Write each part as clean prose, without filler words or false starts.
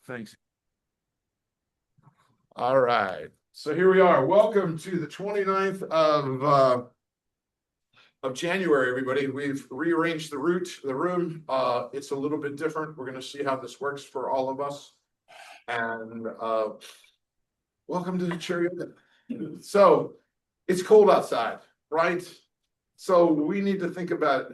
Thanks. All right. So here we are. Welcome to the 29th of January, everybody. We've rearranged the room. It's a little bit different. We're going to see how this works for all of us. And welcome to the chair yoga. So it's cold outside, right? So we need to think about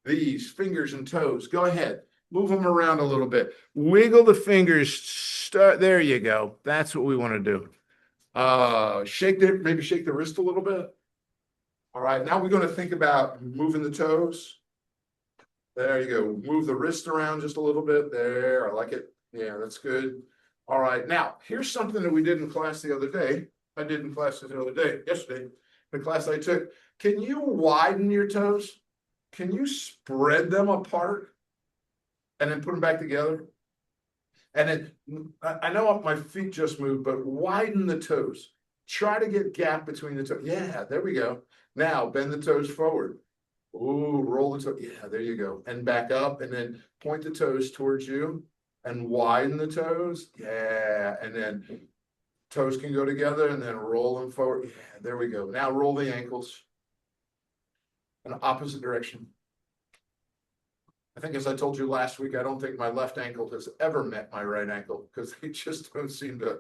these fingers and toes. Go ahead. Move them around a little bit. Wiggle the fingers. There you go. That's what we want to do. Maybe shake the wrist a little bit. All right, now we're going to think about moving the toes. There you go. Move the wrist around just a little bit. There, I like it. Yeah, that's good. All right, now here's something that we did in class the other day. Yesterday, the class I took. Can you widen your toes? Can you spread them apart and then put them back together? And then I know my feet just moved, but widen the toes. Try to get gap between the toes. Yeah, there we go. Now bend the toes forward. Ooh, roll the toes. Yeah, there you go. And back up, and then point the toes towards you and widen the toes. Yeah, and then toes can go together and then roll them forward. Yeah, there we go. Now roll the ankles in the opposite direction. I think, as I told you last week, I don't think my left ankle has ever met my right ankle because they just don't seem to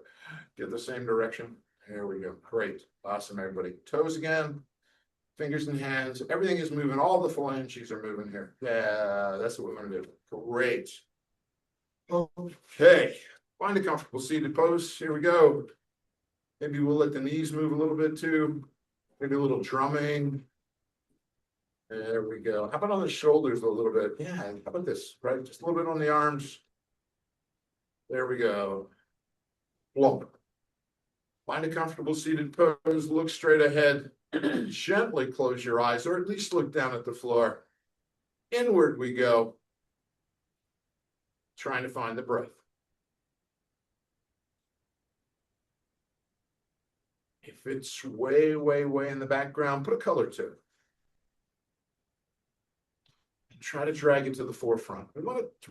get the same direction. There we go. Great. Awesome, everybody. Toes again, fingers and hands. Everything is moving. All the phalanges are moving here. Yeah, that's what we're going to do. Great. Okay. Find a comfortable seated pose. Here we go. Maybe we'll let the knees move a little bit too. Maybe a little drumming. There we go. How about on the shoulders a little bit? Yeah, how about this, right? Just a little bit on the arms. There we go. Plump. Find a comfortable seated pose. Look straight ahead. Gently close your eyes, or at least look down at the floor. Inward we go. Trying to find the breath. If it's way, way, way in the background, put a color to it. Try to drag it to the forefront.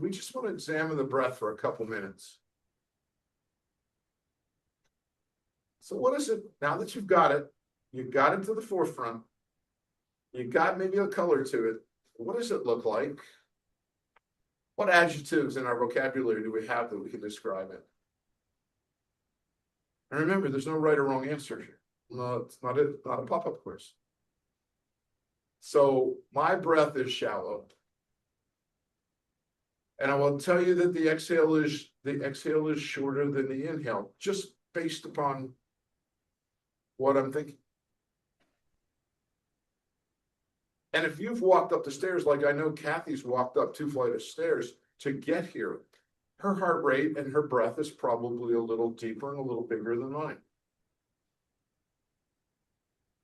We just want to examine the breath for a couple minutes. So what is it, now that you've got it to the forefront, you got maybe a color to it, what does it look like? What adjectives in our vocabulary do we have that we can describe it? And remember, there's no right or wrong answer here. No, it's not a pop-up quiz. So my breath is shallow. And I will tell you that the exhale is shorter than the inhale, just based upon what I'm thinking. And if you've walked up the stairs, like I know Kathy's walked up 2 flights of stairs to get here, her heart rate and her breath is probably a little deeper and a little bigger than mine.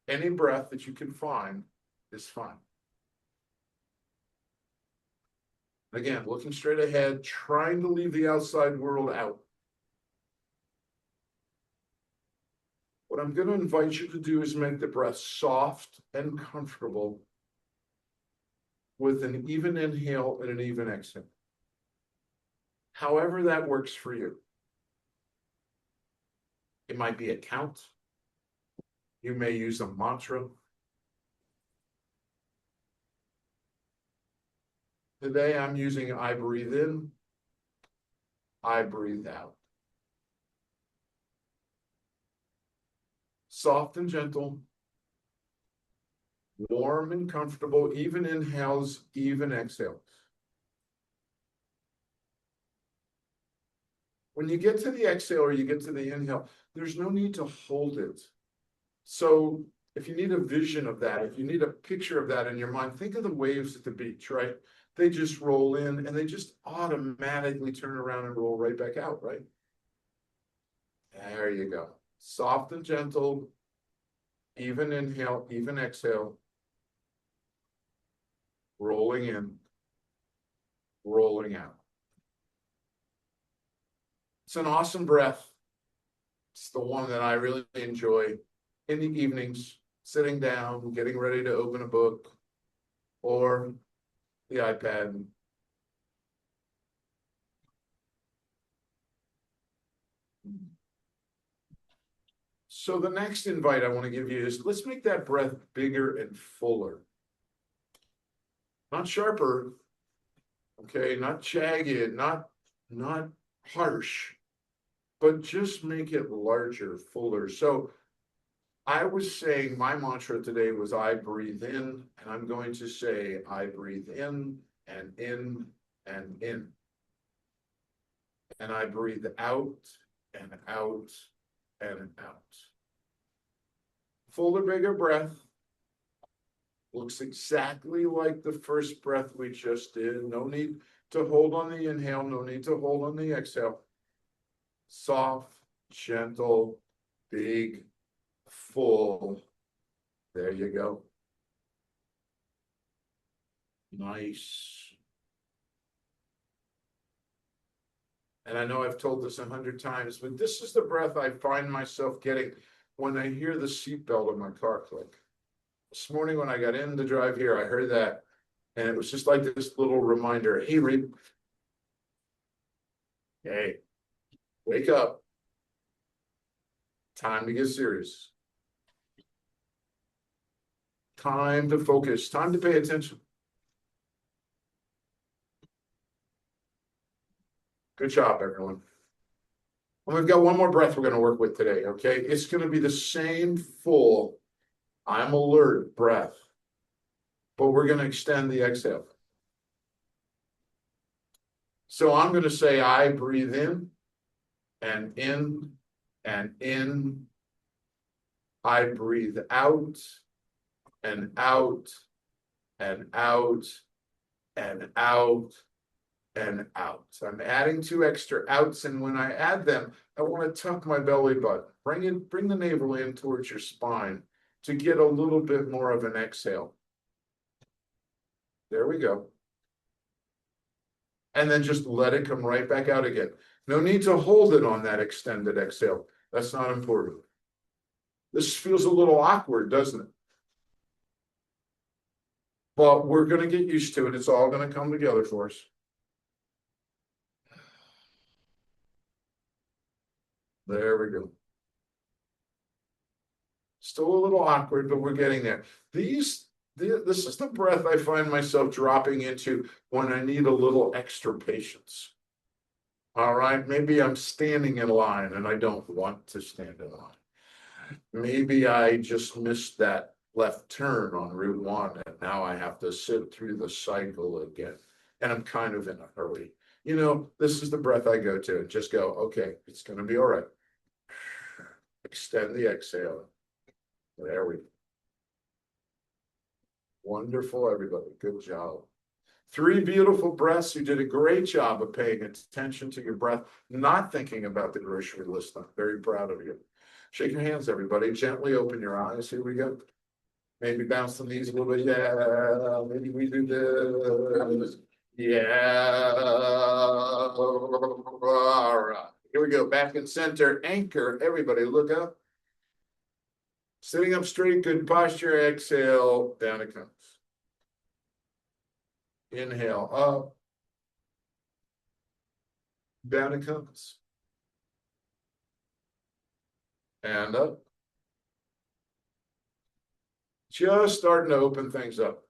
Any breath that you can find is fine. Again, looking straight ahead, trying to leave the outside world out. What I'm going to invite you to do is make the breath soft and comfortable with an even inhale and an even exhale. However that works for you. It might be a count. You may use a mantra. Today I'm using I breathe in, I breathe out. Soft and gentle, warm and comfortable, even inhales, even exhales. When you get to the exhale or you get to the inhale, there's no need to hold it. So if you need a vision of that, if you need a picture of that in your mind, think of the waves at the beach, right? They just roll in and they just automatically turn around and roll right back out, right? There you go. Soft and gentle, even inhale, even exhale. Rolling in, rolling out. It's an awesome breath. It's the one that I really enjoy in the evenings, sitting down, getting ready to open a book or the iPad. So the next invite I want to give you is let's make that breath bigger and fuller. Not sharper, okay, not jagged, not harsh, but just make it larger, fuller. So I was saying my mantra today was I breathe in, and I'm going to say I breathe in and in and in. And I breathe out and out and out. Fuller, bigger breath. Looks exactly like the first breath we just did. No need to hold on the inhale, no need to hold on the exhale. Soft, gentle, big, full. There you go. Nice. And I know I've told this 100 times, but this is the breath I find myself getting when I hear the seatbelt of my car click. This morning when I got in the drive here, I heard that, and it was just like this little reminder. Hey, Reber. Hey, wake up. Time to get serious. Time to focus. Time to pay attention. Good job, everyone. And we've got one more breath we're going to work with today, okay? It's going to be the same full, I'm alert breath, but we're going to extend the exhale. So I'm going to say I breathe in and in and in. I breathe out and out and out and out and out. I'm adding 2 extra outs, and when I add them, I want to tuck my belly button. Bring the navel in towards your spine to get a little bit more of an exhale. There we go. And then just let it come right back out again. No need to hold it on that extended exhale. That's not important. This feels a little awkward, doesn't it? But we're going to get used to it. It's all going to come together for us. There we go. Still a little awkward, but we're getting there. This is the breath I find myself dropping into when I need a little extra patience. All right, maybe I'm standing in line and I don't want to stand in line. Maybe I just missed that left turn on Route 1 and now I have to sit through the cycle again. And I'm kind of in a hurry. You know, this is the breath I go to. Just go, okay, it's going to be all right. Extend the exhale. There we go. Wonderful, everybody. Good job. 3 beautiful breaths. You did a great job of paying attention to your breath, not thinking about the grocery list. I'm very proud of you. Shake your hands, everybody. Gently open your eyes. Here we go. Maybe bounce the knees a little bit. Yeah. Maybe we do this. Yeah. All right. Here we go. Back in center. Anchor. Everybody look up. Sitting up straight. Good posture. Exhale. Down it comes. Inhale up. Down it comes. And up. Just starting to open things up.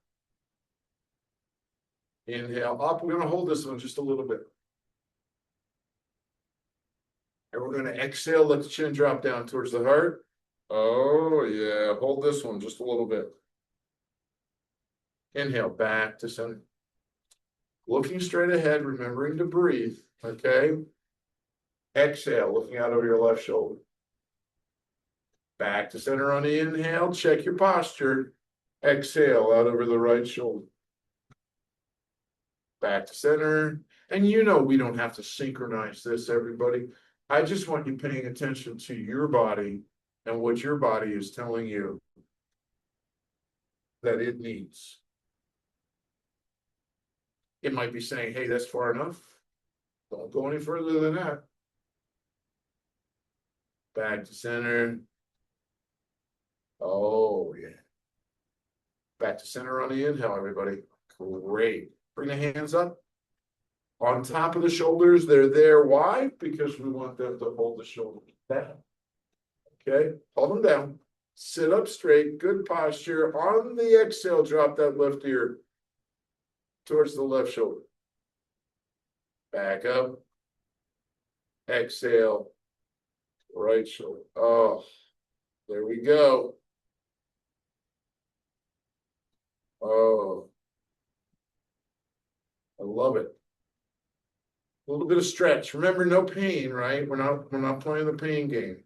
Inhale up. We're going to hold this one just a little bit. And we're going to exhale. Let the chin drop down towards the heart. Oh, yeah. Hold this one just a little bit. Inhale back to center. Looking straight ahead, remembering to breathe. Okay. Exhale, looking out over your left shoulder. Back to center on the inhale. Check your posture. Exhale out over the right shoulder. Back to center. And you know we don't have to synchronize this, everybody. I just want you paying attention to your body and what your body is telling you that it needs. It might be saying, hey, that's far enough. Don't go any further than that. Back to center. Oh, yeah. Back to center on the inhale, everybody. Great. Bring the hands up. On top of the shoulders, they're there. Why? Because we want them to hold the shoulders down. Okay, hold them down. Sit up straight, good posture. On the exhale, drop that left ear towards the left shoulder. Back up. Exhale. Right shoulder. Oh, there we go. Oh, I love it. A little bit of stretch. Remember, no pain, right? We're not playing the pain game.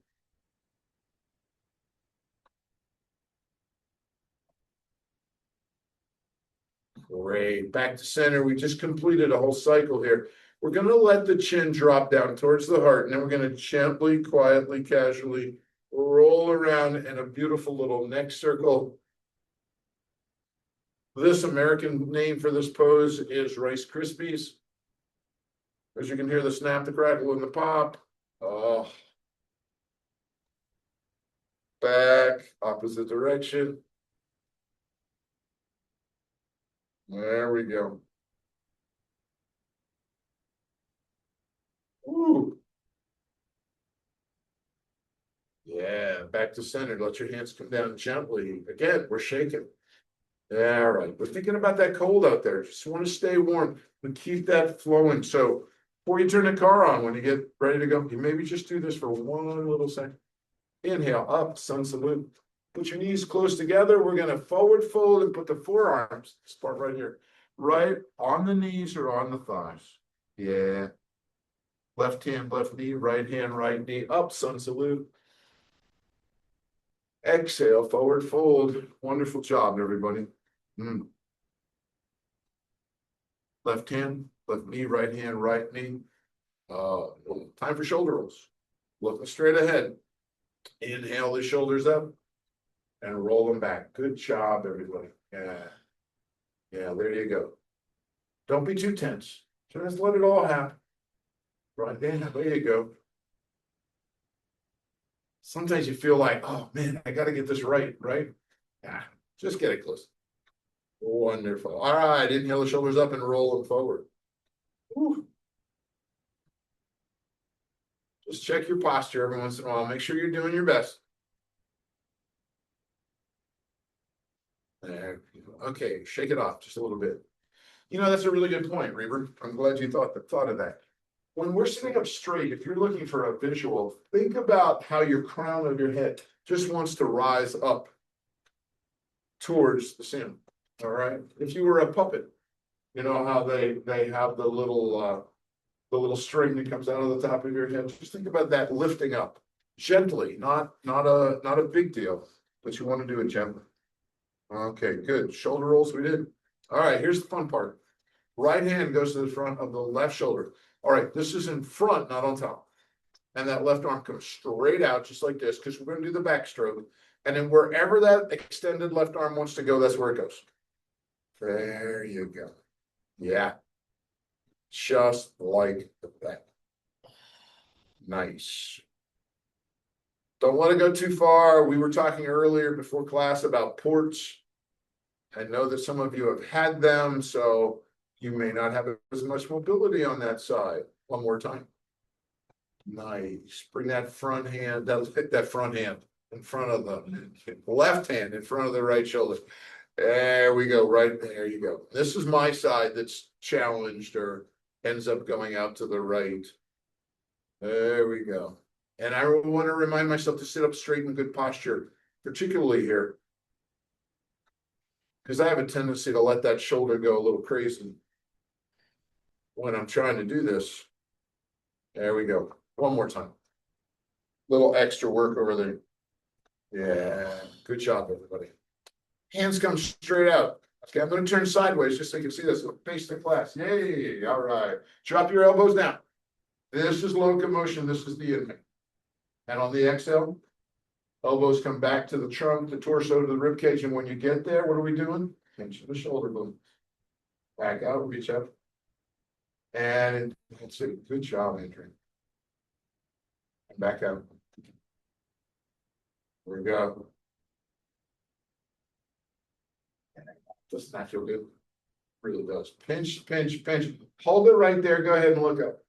Great. Back to center. We just completed a whole cycle here. We're going to let the chin drop down towards the heart, and then we're going to gently, quietly, casually roll around in a beautiful little neck circle. This American name for this pose is Rice Krispies. As you can hear the snap, the crackle, and the pop. Oh. Back, opposite direction. There we go. Ooh. Yeah, back to center. Let your hands come down gently. Again, we're shaking. All right. We're thinking about that cold out there. Just want to stay warm and keep that flowing. So before you turn the car on, when you get ready to go, you maybe just do this for one little second. Inhale up, sun salute. Put your knees close together. We're going to forward fold and put the forearms, this part right here, right on the knees or on the thighs. Yeah. Left hand, left knee, right hand, right knee, up, sun salute. Exhale, forward fold. Wonderful job, everybody. Left hand, left knee, right knee. Time for shoulder rolls. Looking straight ahead. Inhale the shoulders up and roll them back. Good job, everybody. Yeah. Yeah, there you go. Don't be too tense. Just let it all happen. Right there, there you go. Sometimes you feel like, oh man, I got to get this right? Yeah, just get it close. Wonderful. All right, inhale the shoulders up and roll them forward. Whew. Just check your posture every once in a while. Make sure you're doing your best. There. Okay, shake it off just a little bit. You know, that's a really good point, Reber. I'm glad you thought of that. When we're sitting up straight, if you're looking for a visual, think about how your crown of your head just wants to rise up towards the ceiling. All right. If you were a puppet, you know how they have the little string that comes out of the top of your head. Just think about that lifting up gently, not a big deal, but you want to do it gently. Okay, good. Shoulder rolls we did. All right, here's the fun part. Right hand goes to the front of the left shoulder. All right, this is in front, not on top. And that left arm comes straight out just like this, because we're going to do the backstroke. And then wherever that extended left arm wants to go, that's where it goes. There you go. Yeah. Just like that. Nice. Don't want to go too far. We were talking earlier before class about ports. I know that some of you have had them, so you may not have as much mobility on that side. One more time. Nice. Bring that front hand, that front hand in front of the left hand in front of the right shoulder. There we go. Right there you go. This is my side that's challenged or ends up going out to the right. There we go. And I want to remind myself to sit up straight in good posture, particularly here, because I have a tendency to let that shoulder go a little crazy when I'm trying to do this. There we go. One more time. Little extra work over there. Yeah, good job, everybody. Hands come straight out. Okay, I'm going to turn sideways just so you can see this. Face the class. Yay. All right. Drop your elbows down. This is locomotion. This is the inhale. And on the exhale, elbows come back to the trunk, the torso, to the rib cage. And when you get there, what are we doing? Pinch the shoulder bone. Back out, reach up. And that's it. Good job, Andrew. And back out. There we go. Doesn't that feel good? Really does. Pinch, pinch, pinch. Hold it right there. Go ahead and look up.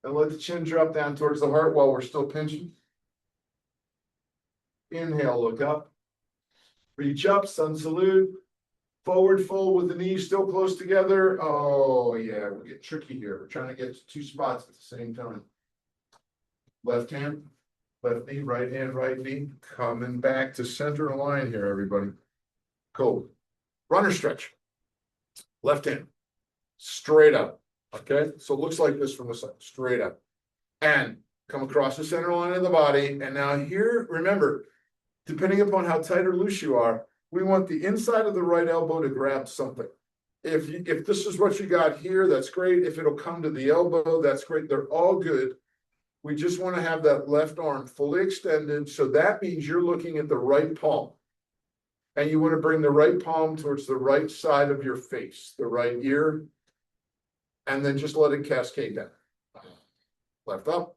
And let the chin drop down towards the heart while we're still pinching. Inhale, look up. Reach up, sun salute. Forward fold with the knees still close together. Oh, yeah, we get tricky here. We're trying to get to two spots at the same time. Left hand, left knee, right knee. Coming back to center line here, everybody. Cool. Runner stretch. Left hand, straight up. Okay, so it looks like this from the side, straight up. And come across the center line of the body. And now here, remember, depending upon how tight or loose you are, we want the inside of the right elbow to grab something. If this is what you got here, that's great. If it'll come to the elbow, that's great. They're all good. We just want to have that left arm fully extended. So that means you're looking at the right palm. And you want to bring the right palm towards the right side of your face, the right ear. And then just let it cascade down. Left up,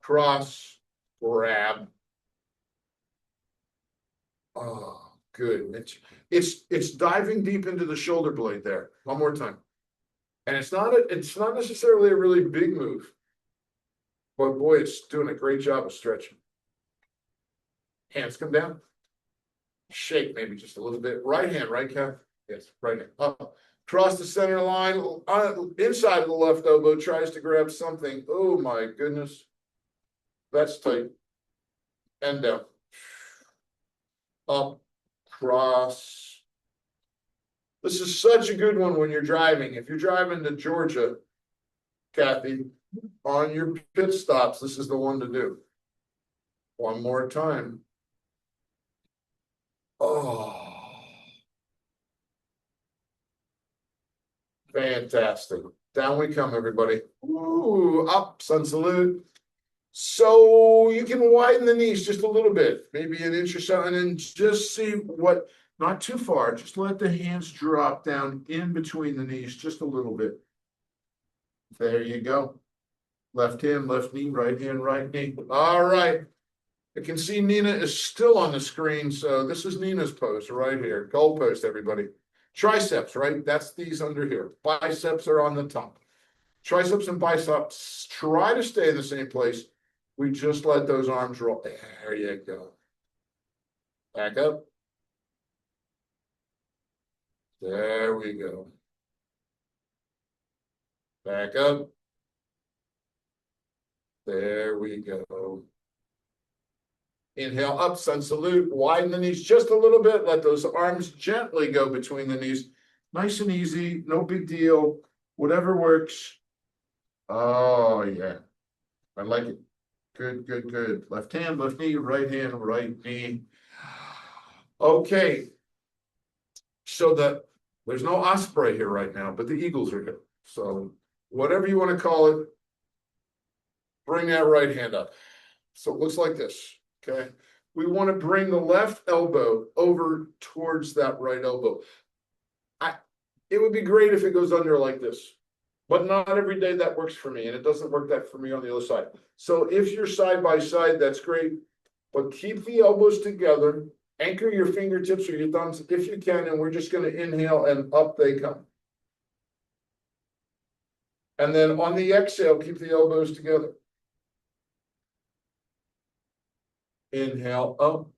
cross, grab. Oh, good. It's diving deep into the shoulder blade there. One more time. And it's not necessarily a really big move. But boy, it's doing a great job of stretching. Hands come down. Shake maybe just a little bit. Right hand, right calf. Yes, right hand. Up. Cross the center line. Inside of the left elbow tries to grab something. Oh my goodness. That's tight. And down. Up. Cross. This is such a good one when you're driving. If you're driving to Georgia, Kathy, on your pit stops, this is the one to do. One more time. Oh. Fantastic. Down we come, everybody. Ooh, up, sun salute. So you can widen the knees just a little bit, maybe an inch or so, and then just see what, not too far, just let the hands drop down in between the knees just a little bit. There you go. Left hand, left knee, right hand, right knee. All right. I can see Nina is still on the screen, so this is Nina's pose right here. Goal post, everybody. Triceps, right? That's these under here. Biceps are on the top. Triceps and biceps try to stay in the same place. We just let those arms roll. There you go. Back up. There we go. Back up. There we go. Inhale up, sun salute, widen the knees just a little bit. Let those arms gently go between the knees. Nice and easy, no big deal. Whatever works. Oh, yeah. I like it. Good, good, good. Left hand, left knee, right hand, right knee. Okay. So there's no osprey here right now, but the eagles are here. So whatever you want to call it, bring that right hand up. So it looks like this. Okay, we want to bring the left elbow over towards that right elbow. It would be great if it goes under like this, but not every day that works for me, and it doesn't work that for me on the other side. So if you're side by side, that's great, but keep the elbows together, anchor your fingertips or your thumbs if you can, and we're just going to inhale and up they come. And then on the exhale, keep the elbows together. Inhale up.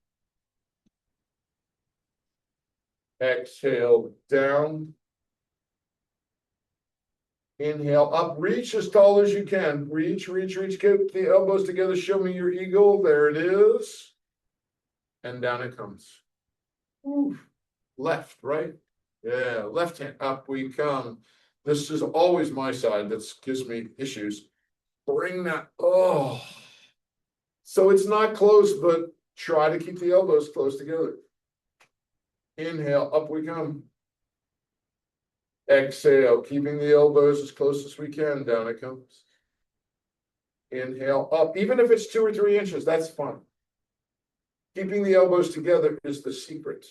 Exhale down. Inhale up. Reach as tall as you can. Reach, reach, reach. Keep the elbows together. Show me your eagle. There it is. And down it comes. Ooh. Left, right? Yeah, left hand. Up we come. This is always my side that gives me issues. Bring that. Oh. So it's not close, but try to keep the elbows close together. Inhale, up we come. Exhale, keeping the elbows as close as we can. Down it comes. Inhale, up. Even if it's 2 or 3 inches, that's fine. Keeping the elbows together is the secret.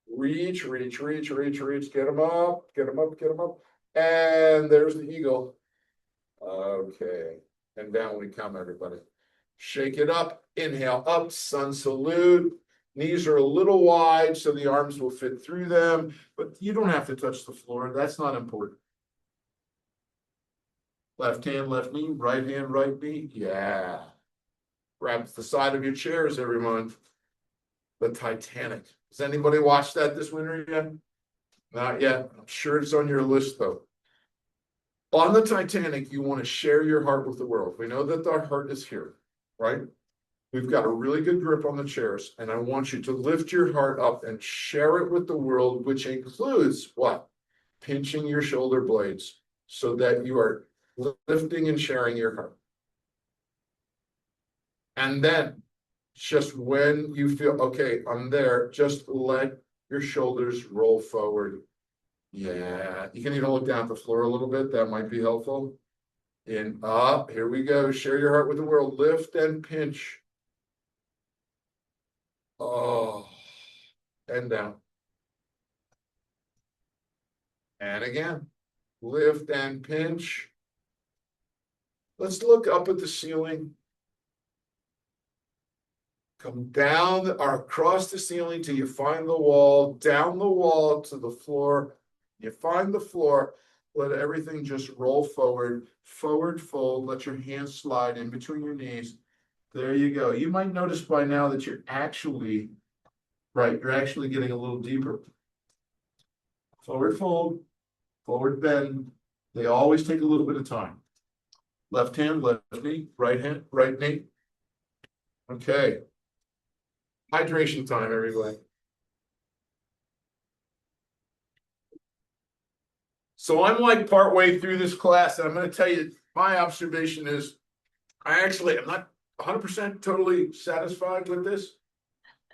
Reach, reach, reach, reach, reach. Get them up, get them up, get them up. And there's the eagle. Okay. And down we come, everybody. Shake it up. Inhale up. Sun salute. Knees are a little wide, so the arms will fit through them, but you don't have to touch the floor. That's not important. Left hand, left knee, right hand, right knee. Yeah. Grab the side of your chairs, everyone. The Titanic. Has anybody watched that this winter yet? Not yet. I'm sure it's on your list, though. On the Titanic, you want to share your heart with the world. We know that our heart is here, right? We've got a really good grip on the chairs, and I want you to lift your heart up and share it with the world, which includes what? Pinching your shoulder blades so that you are lifting and sharing your heart. And then just when you feel, okay, I'm there, just let your shoulders roll forward. Yeah, you can even look down at the floor a little bit. That might be helpful. And up, here we go. Share your heart with the world. Lift and pinch. Oh, and down. And again, lift and pinch. Let's look up at the ceiling. Come down or across the ceiling till you find the wall, down the wall to the floor. You find the floor, let everything just roll forward, forward fold, let your hands slide in between your knees. There you go. You might notice by now that you're actually, right, you're actually getting a little deeper. Forward fold, forward bend. They always take a little bit of time. Left hand, left knee, right hand, right knee. Okay. Hydration time, everybody. So I'm like partway through this class, and I'm going to tell you, my observation is I actually am not 100% totally satisfied with this,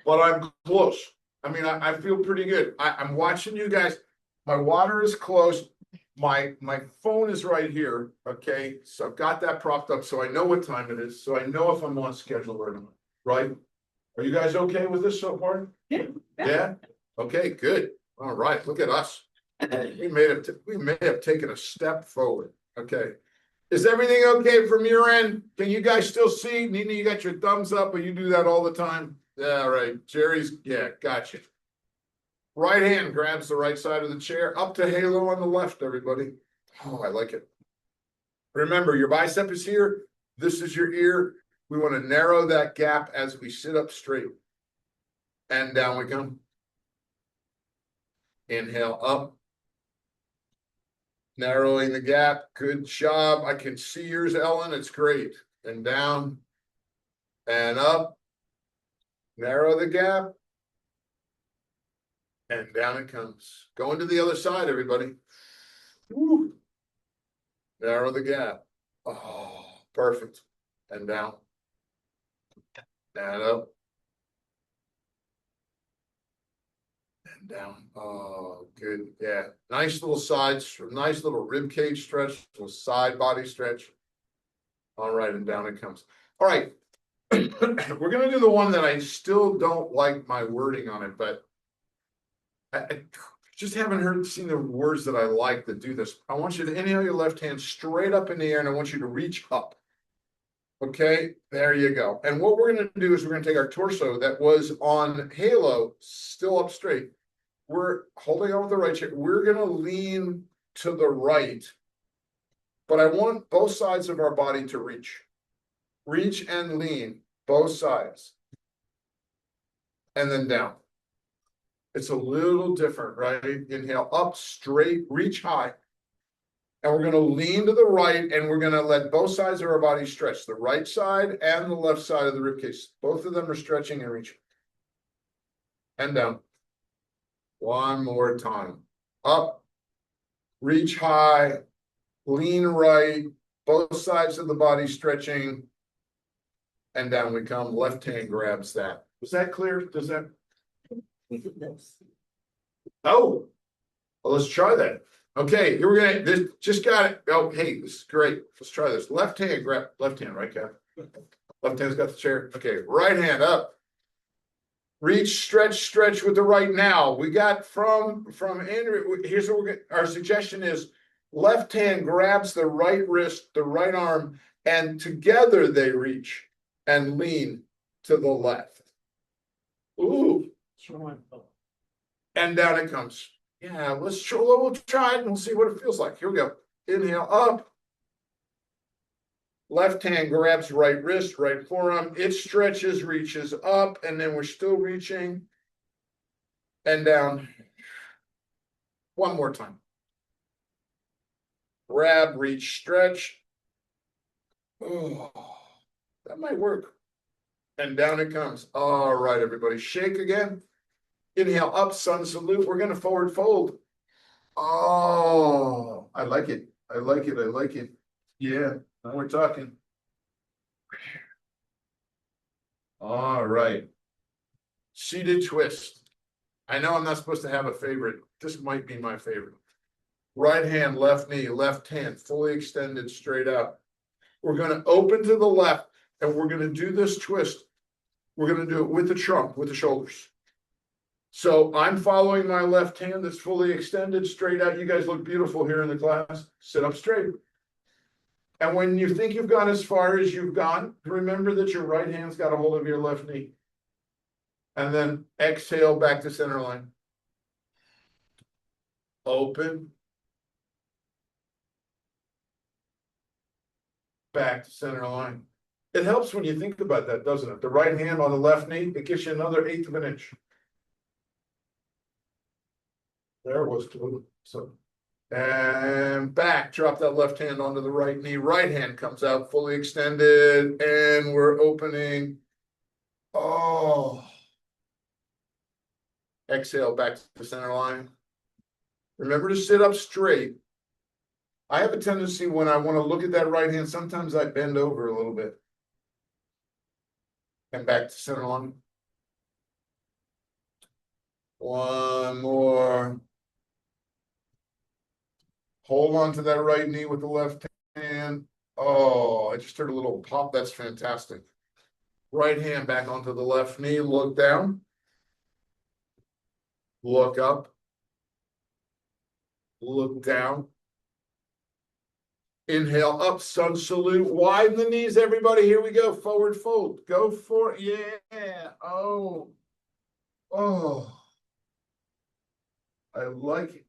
but I'm close. I mean, I feel pretty good. I'm watching you guys. My water is close. My phone is right here. Okay. So I've got that propped up so I know what time it is. So I know if I'm on schedule or not. Right? Are you guys okay with this so far? Yeah. Yeah? Okay, good. All right. Look at us. We may have taken a step forward. Okay. Is everything okay from your end? Can you guys still see? Nina, you got your thumbs up, but you do that all the time. Yeah, right. Jerry's, yeah, gotcha. Right hand grabs the right side of the chair, up to halo on the left, everybody. Oh, I like it. Remember, your bicep is here. This is your ear. We want to narrow that gap as we sit up straight. And down we come. Inhale up. Narrowing the gap. Good job. I can see yours, Ellen. It's great. And down and up. Narrow the gap. And down it comes. Going to the other side, everybody. Woo. Narrow the gap. Oh, perfect. And down. And up. And down. Oh, good. Yeah. Nice little sides. Nice little rib cage stretch. Little side body stretch. All right. And down it comes. All right. We're going to do the one that I still don't like my wording on it, but I just haven't seen the words that I like that do this. I want you to inhale your left hand straight up in the air, and I want you to reach up. Okay, there you go. And what we're going to do is we're going to take our torso that was on halo, still up straight. We're holding on with the right chair. We're going to lean to the right, but I want both sides of our body to reach. Reach and lean, both sides. And then down. It's a little different, right? Inhale up, straight, reach high. And we're going to lean to the right, and we're going to let both sides of our body stretch. The right side and the left side of the ribcage. Both of them are stretching and reaching. And down. One more time. Up, reach high, lean right, both sides of the body stretching. And down we come. Left hand grabs that. Was that clear? Does that? We did this. Oh, well, let's try that. Okay, here we're gonna this just got it. Oh, hey, this is great. Let's try this. Left hand grab, left hand, right, Kev? Left hand's got the chair. Okay, right hand up. Reach, stretch with the right now. We got from Andrew. Here's what our suggestion is: left hand grabs the right wrist, the right arm, and together they reach and lean to the left. Ooh, Sure. and down it comes. Yeah, we'll try it and we'll see what it feels like. Here we go. Inhale up. Left hand grabs right wrist, right forearm. It stretches, reaches up, and then we're still reaching. And down. One more time. Grab, reach, stretch. Oh, that might work. And down it comes. All right, everybody. Shake again. Inhale up, sun salute. We're going to forward fold. Oh, I like it. I like it. I like it. Yeah, now we're talking. All right. Seated twist. I know I'm not supposed to have a favorite. This might be my favorite. Right hand, left knee, left hand, fully extended, straight out. We're going to open to the left, and we're going to do this twist. We're going to do it with the trunk, with the shoulders. So I'm following my left hand that's fully extended, straight out. You guys look beautiful here in the class. Sit up straight. And when you think you've gone as far as you've gone, remember that your right hand's got a hold of your left knee. And then exhale back to center line. Open. Back to center line. It helps when you think about that, doesn't it? The right hand on the left knee, it gives you another 1/8 of an inch. There it was. So, and back, drop that left hand onto the right knee. Right hand comes out fully extended, and we're opening. Oh. Exhale back to the center line. Remember to sit up straight. I have a tendency when I want to look at that right hand, sometimes I bend over a little bit. And back to center line. One more. Hold on to that right knee with the left hand. Oh, I just heard a little pop. That's fantastic. Right hand back onto the left knee. Look down. Look up. Look down. Inhale up, sun salute. Widen the knees, everybody. Here we go. Forward fold. Go for it. Yeah. Oh. Oh. I like it.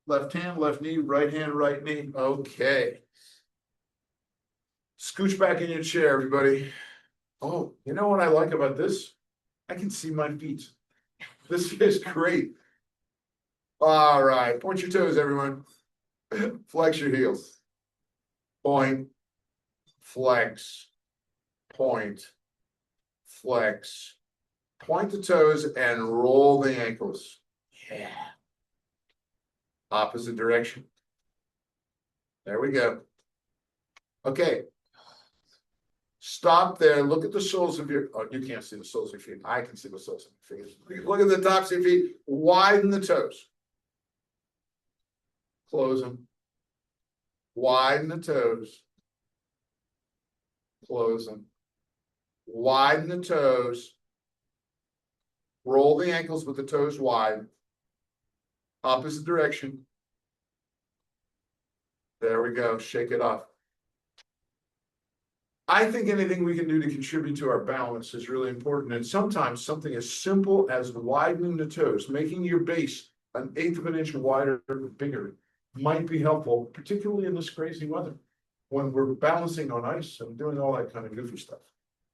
Left hand, left knee, right hand, right knee. Okay. Scooch back in your chair, everybody. Oh, you know what I like about this? I can see my feet. This is great. All right. Point your toes, everyone. Flex your heels. Point. Flex. Point. Flex. Point the toes and roll the ankles. Yeah. Opposite direction. There we go. Okay. Stop there. Look at the soles of your. Oh, you can't see the soles of your feet. I can see the soles of your feet. Look at the tops of your feet. Widen the toes. Close them. Widen the toes. Close them. Widen the toes. Roll the ankles with the toes wide. Opposite direction. There we go. Shake it off. I think anything we can do to contribute to our balance is really important. And sometimes something as simple as widening the toes, making your base 1/8 of an inch wider or bigger, might be helpful, particularly in this crazy weather when we're balancing on ice and doing all that kind of goofy stuff.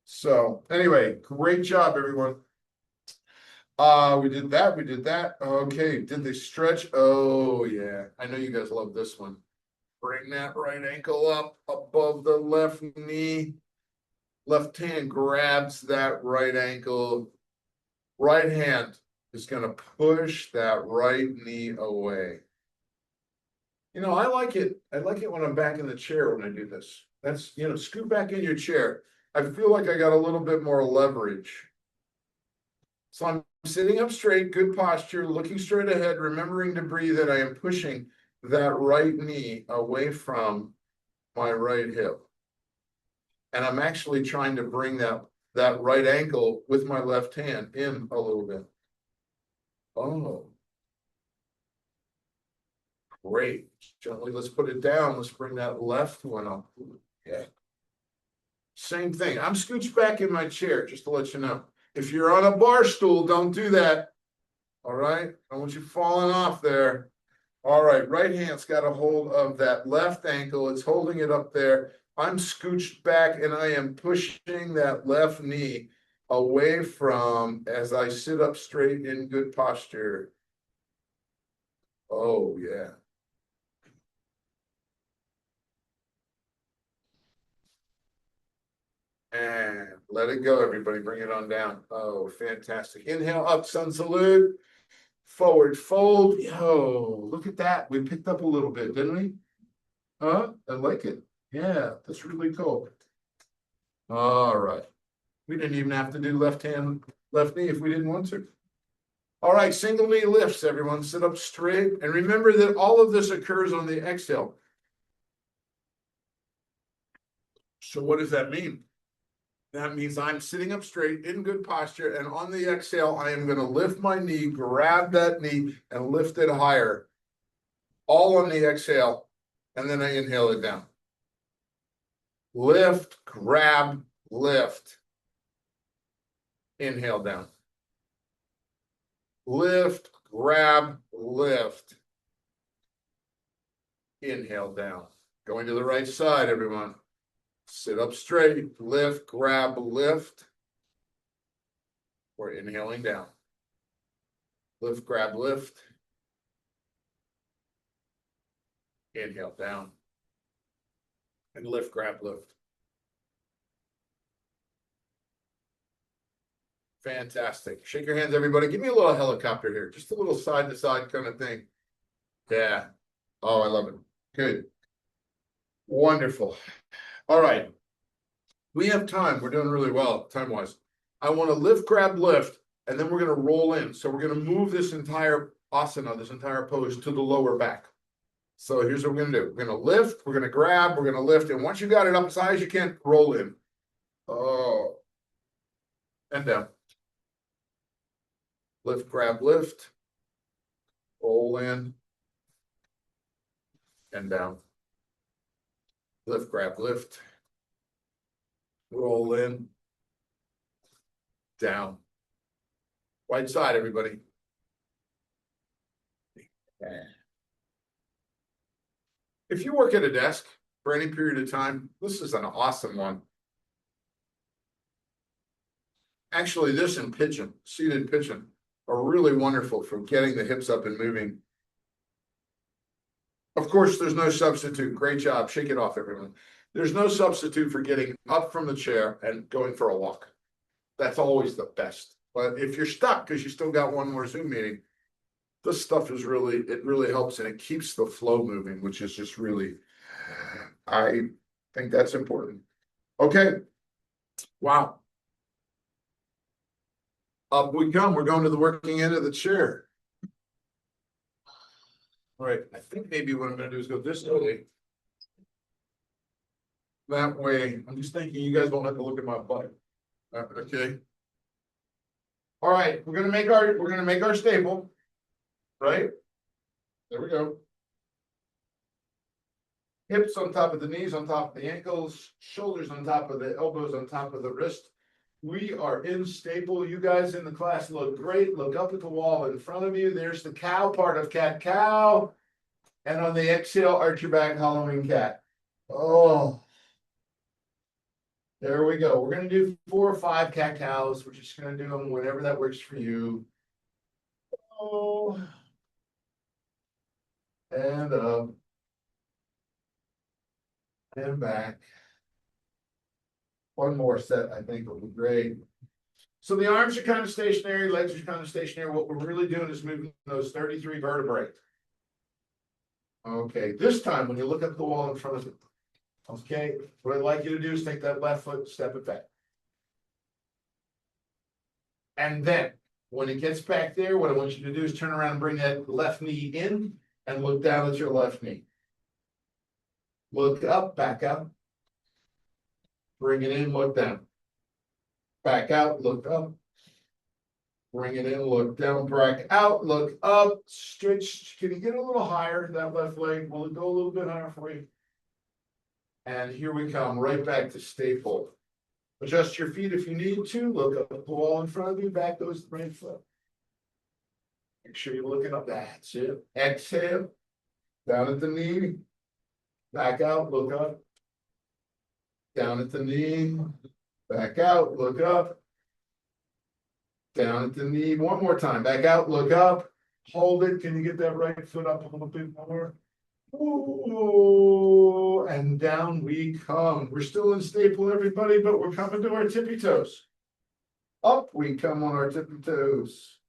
So anyway, great job, everyone. We did that. We did that. Okay. Did they stretch? Oh, yeah. I know you guys love this one. Bring that right ankle up above the left knee. Left hand grabs that right ankle. Right hand is going to push that right knee away. You know, I like it. I like it when I'm back in the chair when I do this. That's, you know, scoot back in your chair. I feel like I got a little bit more leverage. So I'm sitting up straight, good posture, looking straight ahead, remembering to breathe, and I am pushing that right knee away from my right hip. And I'm actually trying to bring that right ankle with my left hand in a little bit. Oh. Great. Gently, let's put it down. Let's bring that left one up. Yeah. Same thing. I'm scooched back in my chair, just to let you know. If you're on a bar stool, don't do that. All right, I want you falling off there. All right, right hand's got a hold of that left ankle. It's holding it up there. I'm scooched back and I am pushing that left knee away from as I sit up straight in good posture. Oh, yeah. And let it go, everybody. Bring it on down. Oh, fantastic. Inhale up, sun salute. Forward fold. Yo, look at that. We picked up a little bit, didn't we? Huh? I like it. Yeah, that's really cool. All right. We didn't even have to do left hand, left knee if we didn't want to. All right, single knee lifts, everyone. Sit up straight. And remember that all of this occurs on the exhale. So what does that mean? That means I'm sitting up straight in good posture. And on the exhale, I am going to lift my knee, grab that knee, and lift it higher. All on the exhale. And then I inhale it down. Lift, grab, lift. Inhale down. Lift, grab, lift. Inhale down. Going to the right side, everyone. Sit up straight, lift, grab, lift. We're inhaling down. Lift, grab, lift. Inhale down. And lift, grab, lift. Fantastic. Shake your hands, everybody. Give me a little helicopter here. Just a little side to side kind of thing. Yeah. Oh, I love it. Good. Wonderful. All right. We have time. We're doing really well time-wise. I want to lift, grab, lift, and then we're going to roll in. So we're going to move this entire asana, this entire pose to the lower back. So here's what we're going to do. We're going to lift, we're going to grab, we're going to lift. And once you got it up as high as you can, roll in. Oh. And down. Lift, grab, lift. Roll in. And down. Lift, grab, lift. Roll in. Down. Right side, everybody. If you work at a desk for any period of time, this is an awesome one. Actually, this and pitching, seated pitching, are really wonderful for getting the hips up and moving. Of course, there's no substitute. Great job. Shake it off, everyone. There's no substitute for getting up from the chair and going for a walk. That's always the best. But if you're stuck because you still got one more Zoom meeting, this stuff is really, it really helps and it keeps the flow moving, which is just really, I think that's important. Okay. Wow. Up we come. We're going to the working end of the chair. All right. I think maybe what I'm going to do is go this way. That way, I'm just thinking you guys won't have to look at my butt. Okay. All right. We're going to make our staple. Right? There we go. Hips on top of the knees, on top of the ankles, shoulders on top of the elbows, on top of the wrist. We are in staple. You guys in the class look great. Look up at the wall in front of you. There's the cow part of cat cow. And on the exhale, arch your back, Halloween cat. Oh. There we go. We're going to do 4 or 5 cat cows. We're just going to do them whenever that works for you. Oh. And up. And back. One more set, I think, will be great. So the arms are kind of stationary, legs are kind of stationary. What we're really doing is moving those 33 vertebrae. Okay, this time when you look at the wall in front of you, okay, what I'd like you to do is take that left foot, step it back. And then when it gets back there, what I want you to do is turn around and bring that left knee in and look down at your left knee. Look up, back up. Bring it in, look down. Back out, look up. Bring it in, look down, back out, look up. Stretch. Can you get a little higher? That left leg. Will it go a little bit higher for you? And here we come, right back to staple. Adjust your feet if you need to. Look up at the wall in front of you. Back goes the right foot. Make sure you're looking up. That's it. Exhale. Down at the knee. Back out. Look up. Down at the knee. Back out. Look up. Down at the knee. One more time. Back out. Look up. Hold it. Can you get that right foot up a little bit more? Ooh, and down we come. We're still in staple, everybody, but we're coming to our tippy toes. Up we come on our tippy toes.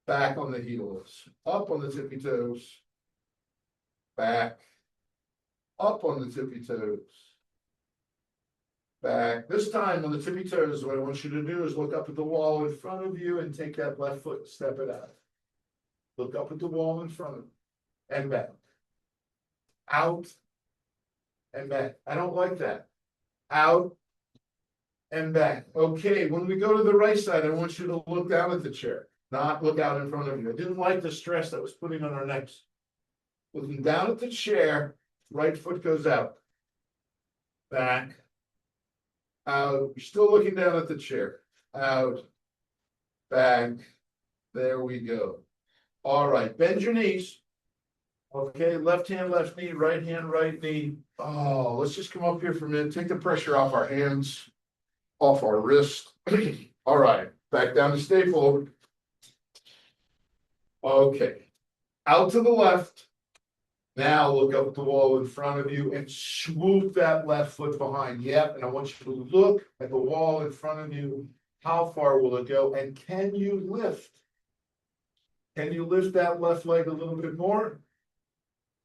Back on the heels. Up on the tippy toes. Back. Up on the tippy toes. Back. This time on the tippy toes, what I want you to do is look up at the wall in front of you and take that left foot and step it out. Look up at the wall in front of you and back. Out and back. I don't like that. Out and back. Okay, when we go to the right side, I want you to look down at the chair, not look out in front of you. I didn't like the stress that was putting on our necks. Looking down at the chair, right foot goes out. Back. Out. You're still looking down at the chair. Out. Back. There we go. All right, bend your knees. Okay, left hand, left knee, right hand, right knee. Oh, let's just come up here for a minute. Take the pressure off our hands, off our wrist. All right, back down to staple. Okay, out to the left. Now look up at the wall in front of you and swoop that left foot behind. Yep, and I want you to look at the wall in front of you. How far will it go? And can you lift? Can you lift that left leg a little bit more?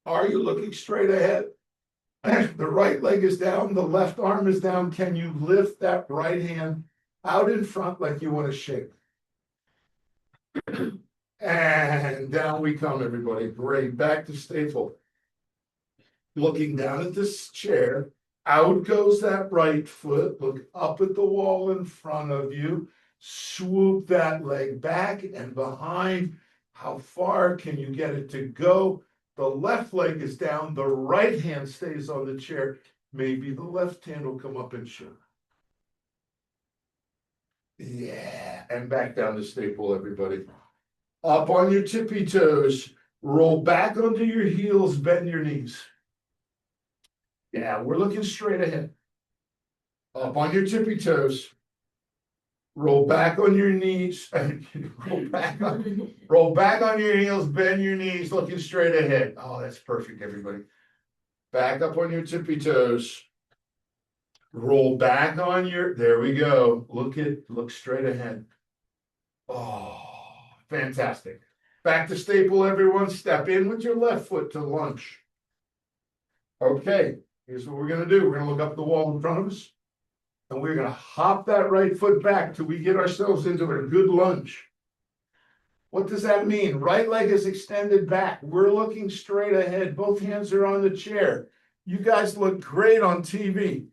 Are you looking straight ahead? The right leg is down, the left arm is down. Can you lift that right hand out in front like you want to shake? And down we come, everybody. Great. Back to staple. Looking down at this chair, out goes that right foot. Look up at the wall in front of you. Swoop that leg back and behind. How far can you get it to go? The left leg is down, the right hand stays on the chair. Maybe the left hand will come up and shoot. Yeah, and back down to staple, everybody. Up on your tippy toes, roll back onto your heels, bend your knees. Yeah, we're looking straight ahead. Up on your tippy toes. Roll back on your knees. Roll back on your heels, bend your knees, looking straight ahead. Oh, that's perfect, everybody. Back up on your tippy toes. Roll back on your, there we go. Look straight ahead. Oh, fantastic. Back to staple, everyone. Step in with your left foot to lunge. Okay, here's what we're gonna do. We're gonna look up the wall in front of us. And we're gonna hop that right foot back till we get ourselves into a good lunge. What does that mean? Right leg is extended back. We're looking straight ahead. Both hands are on the chair. You guys look great on TV.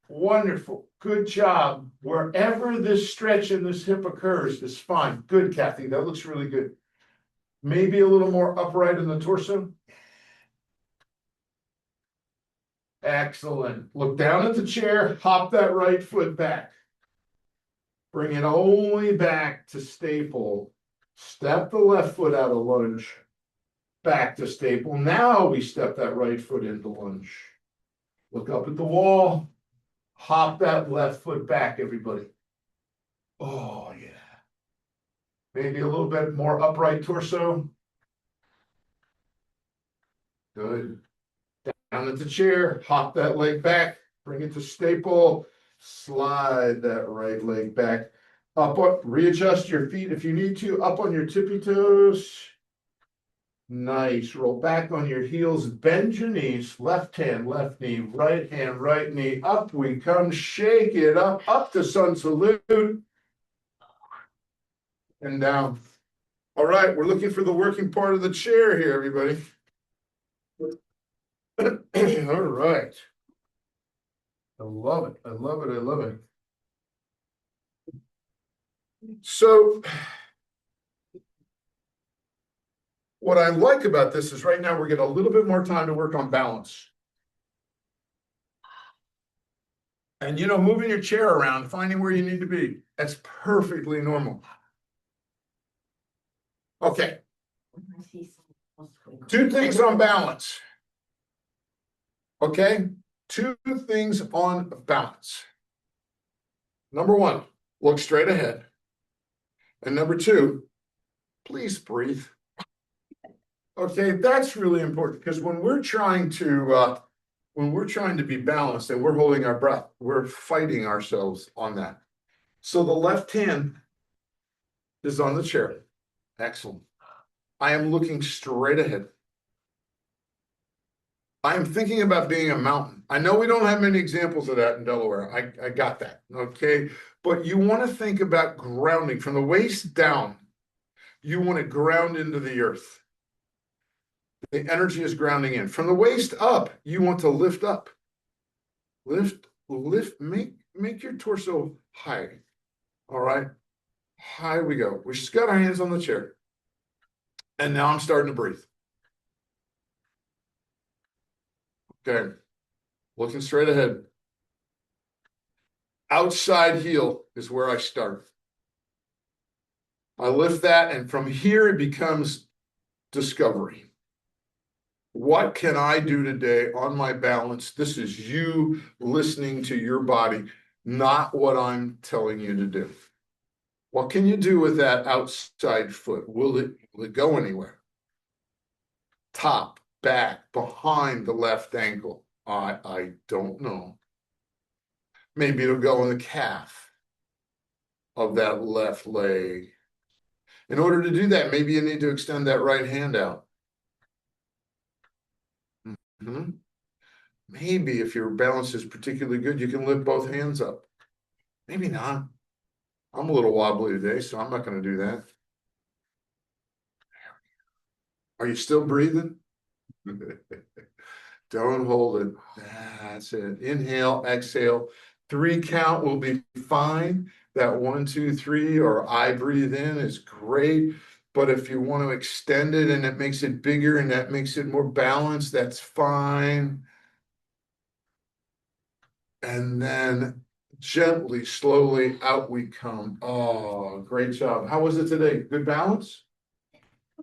Wonderful. Good job. Wherever this stretch in this hip occurs is fine. Good, Kathy. That looks really good. Maybe a little more upright in the torso. Excellent. Look down at the chair, hop that right foot back. Bring it only back to staple. Step the left foot out of lunge. Back to staple. Now we step that right foot into lunge. Look up at the wall. Hop that left foot back, everybody. Oh, yeah. Maybe a little bit more upright torso. Good. Down at the chair, hop that leg back, bring it to staple, slide that right leg back, up, readjust your feet if you need to, up on your tippy toes. Nice, roll back on your heels, bend your knees, left hand, left knee, right hand, right knee, up we come, shake it up to sun salute, and down. All right, we're looking for the working part of the chair here, everybody. All right. I love it. I love it. I love it. So what I like about this is right now we're getting a little bit more time to work on balance. And you know, moving your chair around, finding where you need to be, that's perfectly normal. Okay, I see some else. two things on balance. Okay, two things on balance. Number one, look straight ahead. And number two, please breathe. Okay, that's really important because when we're trying to be balanced and we're holding our breath, we're fighting ourselves on that. So the left hand is on the chair. Excellent. I am looking straight ahead. I am thinking about being a mountain. I know we don't have many examples of that in Delaware. I got that. Okay. But you want to think about grounding from the waist down. You want to ground into the earth. The energy is grounding in. From the waist up, you want to lift up. Lift, make your torso high. All right. High we go. We just got our hands on the chair. And now I'm starting to breathe. Okay. Looking straight ahead. Outside heel is where I start. I lift that, and from here it becomes discovery. What can I do today on my balance? This is you listening to your body, not what I'm telling you to do. What can you do with that outside foot? Will it go anywhere? Top, back, behind the left ankle. I don't know. Maybe it'll go in the calf of that left leg. In order to do that, maybe you need to extend that right hand out. Mm-hmm. Maybe if your balance is particularly good, you can lift both hands up. Maybe not. I'm a little wobbly today, so I'm not going to do that. Are you still breathing? Don't hold it. That's it. Inhale, exhale. 3 count will be fine. That 1, 2, 3, or I breathe in is great. But if you want to extend it and it makes it bigger and that makes it more balanced, that's fine. And then gently, slowly out we come. Oh, great job. How was it today? Good balance?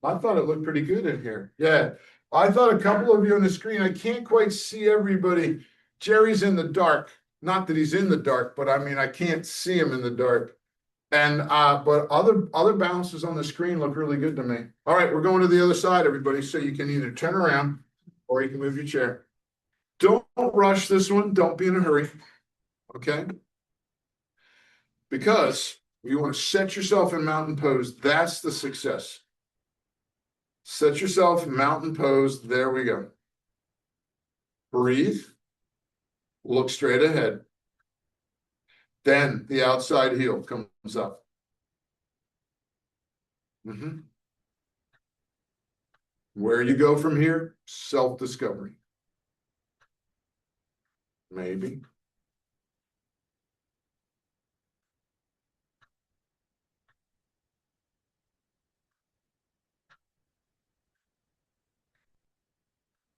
I thought it looked pretty good in here. Yeah. I thought a couple of you on the screen, I can't quite see everybody. Jerry's in the dark. Not that he's in the dark, but I mean, I can't see him in the dark. And but other balances on the screen look really good to me. All right, we're going to the other side, everybody. So you can either turn around or you can move your chair. Don't rush this one. Don't be in a hurry. Okay? Because you want to set yourself in mountain pose. That's the success. Set yourself in mountain pose. There we go. Breathe. Look straight ahead. Then the outside heel comes up. Where you go from here? Self-discovery. Maybe.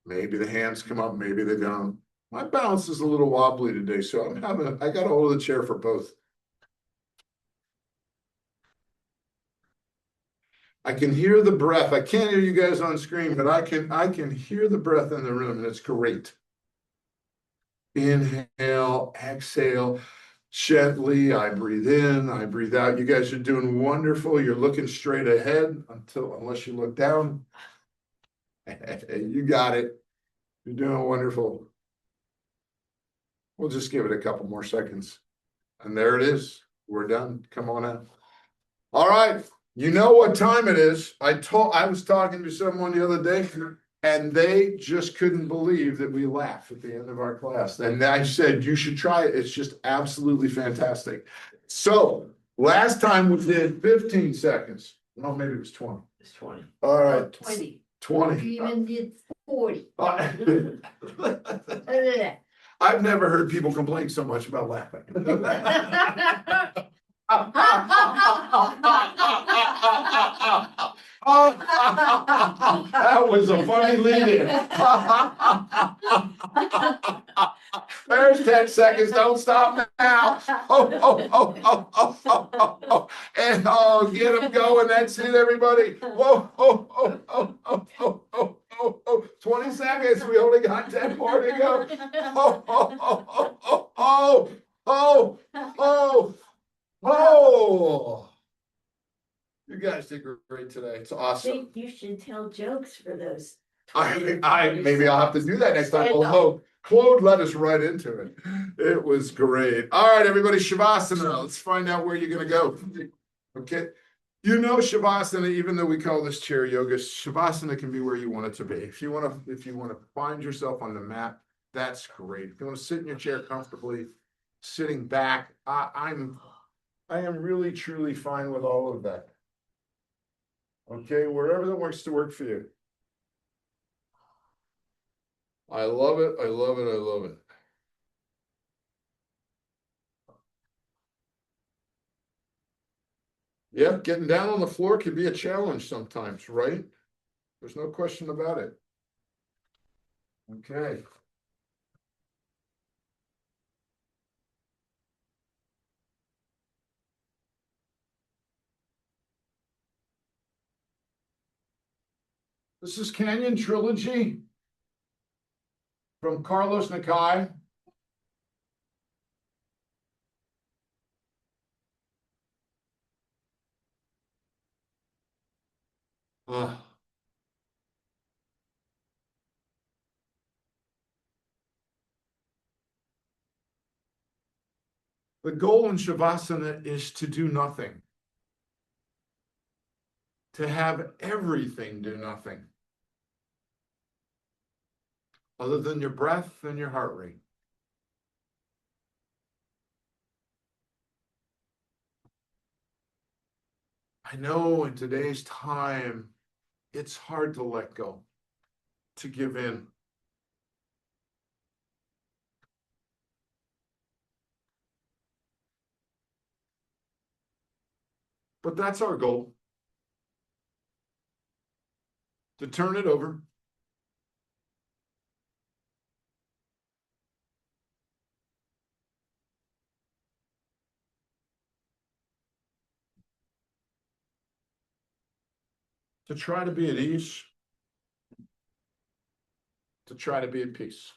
Maybe the hands come up, maybe they don't. My balance is a little wobbly today, so I got a hold of the chair for both. I can hear the breath. I can't hear you guys on screen, but I can hear the breath in the room, and it's great. Inhale, exhale, gently. I breathe in, I breathe out. You guys are doing wonderful. You're looking straight ahead unless you look down. You got it. You're doing wonderful. We'll just give it a couple more seconds. And there it is. We're done. Come on out. All right. You know what time it is. I was talking to someone the other day, and they just couldn't believe that we laugh at the end of our class. And I said, you should try it. It's just absolutely fantastic. So last time we did 15 seconds. No, maybe it was 20. It's 20. All right. 20. 20. You even did 40. I've never heard people complain so much about laughing. That was a funny lead-in. There's 10 seconds. Don't stop now. Oh. And get them going. That's it, everybody. Oh. 20 seconds. We only got 10 more to go. Oh. You guys did great today. It's I awesome. think you should tell jokes for those. Maybe I'll have to do that next time. Although Claude led us right into it. It was great. All right, everybody, Shavasana. Let's find out where you're gonna go. Okay. You know Shavasana, even though we call this chair yoga, Shavasana can be where you want it to be. If you want to find yourself on the mat, that's great. If you want to sit in your chair comfortably, sitting back, I am really truly fine with all of that. Okay, wherever that works to work for you. I love it. I love it. I love it. Yeah, getting down on the floor can be a challenge sometimes, right? There's no question about it. Okay. This is Canyon Trilogy from Carlos Nakai. Uh, the goal in Shavasana is to do nothing, to have everything do nothing, other than your breath and your heart rate. I know in today's time, it's hard to let go, to give in. But that's our goal, to turn it over. To try to be at ease, to try to be at peace.